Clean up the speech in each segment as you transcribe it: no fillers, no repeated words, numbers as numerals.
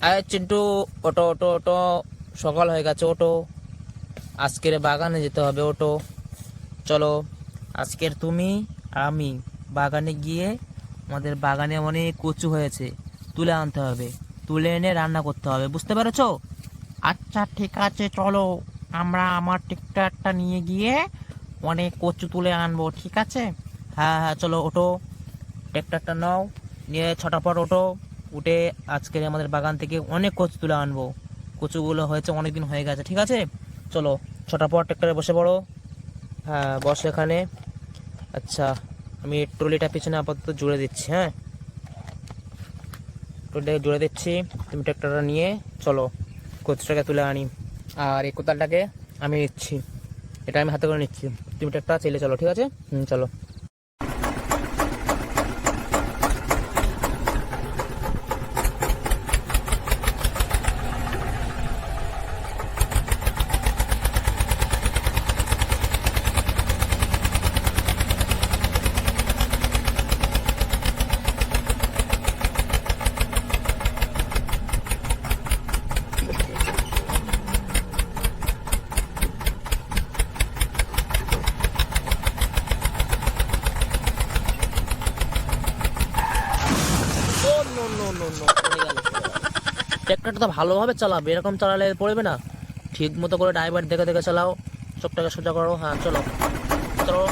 আরে চিন্টু, ওটো ওটো ওটো, সকাল হয়ে গেছে, ওটো, আজকের বাগানে যেতে হবে, ওটো, চলো। আজকের তুমি আমি বাগানে গিয়ে আমাদের বাগানে অনেক কচু হয়েছে, তুলে আনতে হবে, তুলে এনে রান্না করতে হবে, বুঝতে পেরেছো? আচ্ছা ঠিক আছে, চলো, আমরা আমার ট্রেক্টরটা নিয়ে গিয়ে অনেক কচু তুলে আনবো, ঠিক আছে? হ্যাঁ হ্যাঁ, চলো, ওটো, ট্রেক্টরটা নাও, নিয়ে ছটাপট ওটো, উঠে আজকের আমাদের বাগান থেকে অনেক কচু তুলে আনবো। কচুগুলো হয়েছে, অনেক দিন হয়ে গেছে, ঠিক আছে? চলো, ছটাপট ট্রেক্টরে বসে পড়ো। হ্যাঁ, বসো এখানে। আচ্ছা, আমি ট্রলিটা পিছনে আপাতত জুড়ে দিচ্ছি, হ্যাঁ, ট্রলিটাকে জুড়ে দিচ্ছি। তুমি ট্রেক্টরটা নিয়ে চলো, কচুটাকে তুলে আনি। আর এই কোদালটাকে আমি নিচ্ছি, এটা আমি হাতে করে নিচ্ছি, তুমি ট্রেক্টর চেলে চলো, ঠিক আছে? চলো। ও নো নো নো নো, পড়ে গেল। ট্র্যাক্টরটা তো ভালোভাবে চালাবে, এরকম চালালে পড়বে না। ঠিক মতো করে ড্রাইভার দেখে দেখে চালাও, সবটাকে সোজা করো। হ্যাঁ, চলো চলো।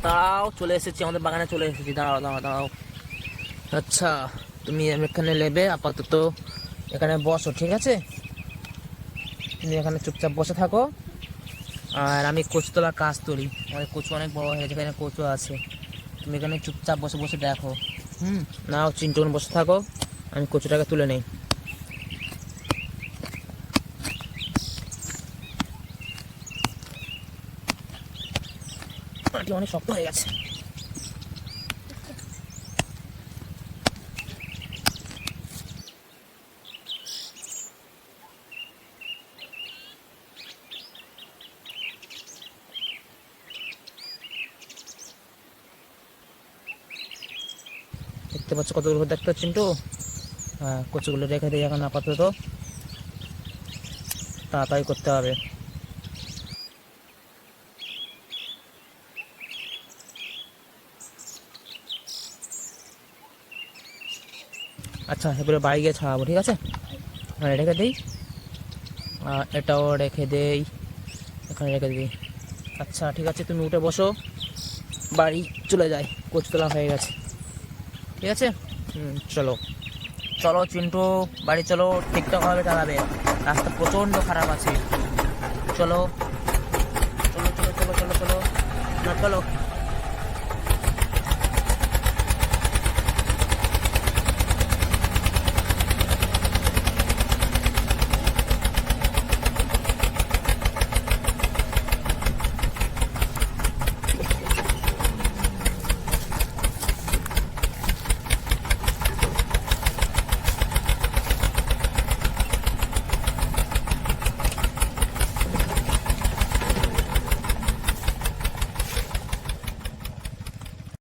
দাঁড়াও, চলে এসেছি, আমাদের বাগানে চলে এসেছি, দাঁড়াও দাঁড়াও দাঁড়াও। আচ্ছা, তুমি এখানে নেবে, আপাতত এখানে বসো, ঠিক আছে? তুমি এখানে চুপচাপ বসে থাকো, আর আমি কচু তোলার কাজ তুলি। আমাদের কচু অনেক বড় হয়েছে, এখানে কচু আছে, তুমি এখানে চুপচাপ বসে বসে দেখো। নাও, চিন্টুন বসে থাকো, আমি কচুটাকে তুলে নেই। মাটি অনেক শক্ত হয়ে গেছে। দেখতে পাচ্ছ কতগুলো দেখতে চিন্টু? হ্যাঁ, কচুগুলো রেখে দিই এখন আপাতত, তাড়াতাড়ি করতে হবে। আচ্ছা, এবারে বাড়ি গিয়ে ছাড়াবো, ঠিক আছে? হ্যাঁ, রেখে দিই, এটাও রেখে দেই, এখানে রেখে দিই। আচ্ছা ঠিক আছে, তুমি উঠে বসো, বাড়ি চলে যাই, কচু তোলা হয়ে গেছে, ঠিক আছে? চলো চলো চিন্টু, বাড়ি চলো, ঠিকঠাকভাবে চালাবে, রাস্তা প্রচণ্ড খারাপ আছে। চলো চলো চলো চলো চলো চলো, না চলো।